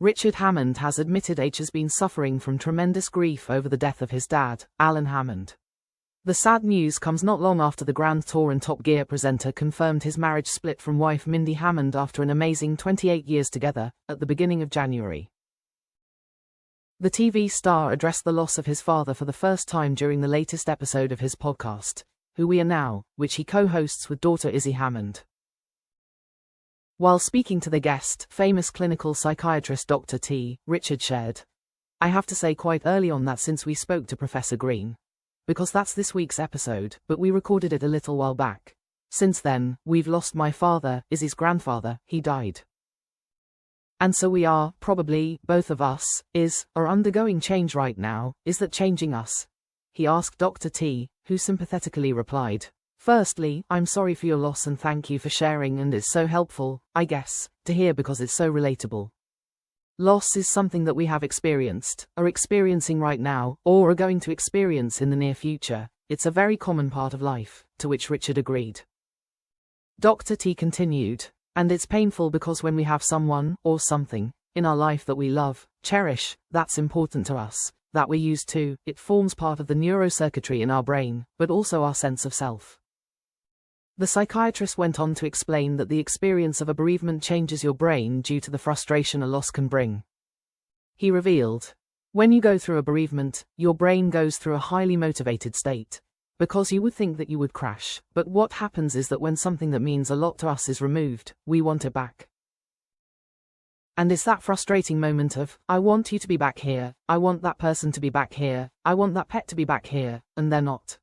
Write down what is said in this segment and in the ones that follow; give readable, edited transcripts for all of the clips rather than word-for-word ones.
Richard Hammond has admitted H has been suffering from tremendous grief over the death of his dad, Alan Hammond. The sad news comes not long after the Grand Tour and Top Gear presenter confirmed his marriage split from wife Mindy Hammond after an amazing 28 years together, at the beginning of January. The TV star addressed the loss of his father for the first time during the latest episode of his podcast, Who We Are Now, which he co-hosts with daughter Izzy Hammond. While speaking to the guest, famous clinical psychiatrist Dr. T. Richard shared, "I have to say quite early on that since we spoke to Professor Green, because that's this week's episode, but we recorded it a little while back. Since then, we've lost my father, Izzy's grandfather, he died. And so we are, probably, both of us, are undergoing change right now. Is that changing us?" he asked Dr. T, who sympathetically replied, "Firstly, I'm sorry for your loss and thank you for sharing, and it's so helpful, I guess, to hear because it's so relatable. Loss is something that we have experienced, are experiencing right now, or are going to experience in the near future. It's a very common part of life," to which Richard agreed. Dr. T continued, "And it's painful because when we have someone, or something, in our life that we love, cherish, that's important to us, that we're used to, it forms part of the neurocircuitry in our brain, but also our sense of self." The psychiatrist went on to explain that the experience of a bereavement changes your brain due to the frustration a loss can bring. He revealed, "When you go through a bereavement, your brain goes through a highly motivated state, because you would think that you would crash, but what happens is that when something that means a lot to us is removed, we want it back. And it's that frustrating moment of, I want you to be back here, I want that person to be back here, I want that pet to be back here, and they're not."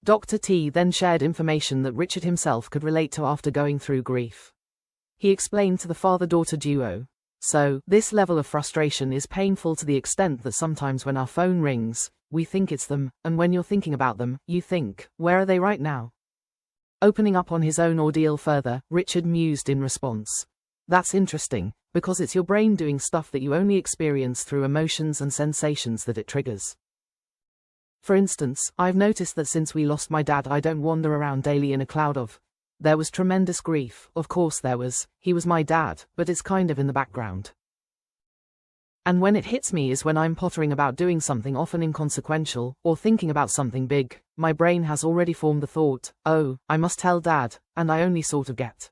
Dr. T then shared information that Richard himself could relate to after going through grief. He explained to the father-daughter duo, "So, this level of frustration is painful to the extent that sometimes when our phone rings, we think it's them, and when you're thinking about them, you think, where are they right now?" Opening up on his own ordeal further, Richard mused in response, "That's interesting, because it's your brain doing stuff that you only experience through emotions and sensations that it triggers. For instance, I've noticed that since we lost my dad I don't wander around daily in a cloud of, there was tremendous grief, of course there was, he was my dad, but it's kind of in the background. And when it hits me is when I'm pottering about doing something often inconsequential, or thinking about something big, my brain has already formed the thought, oh, I must tell Dad, and I only sort of get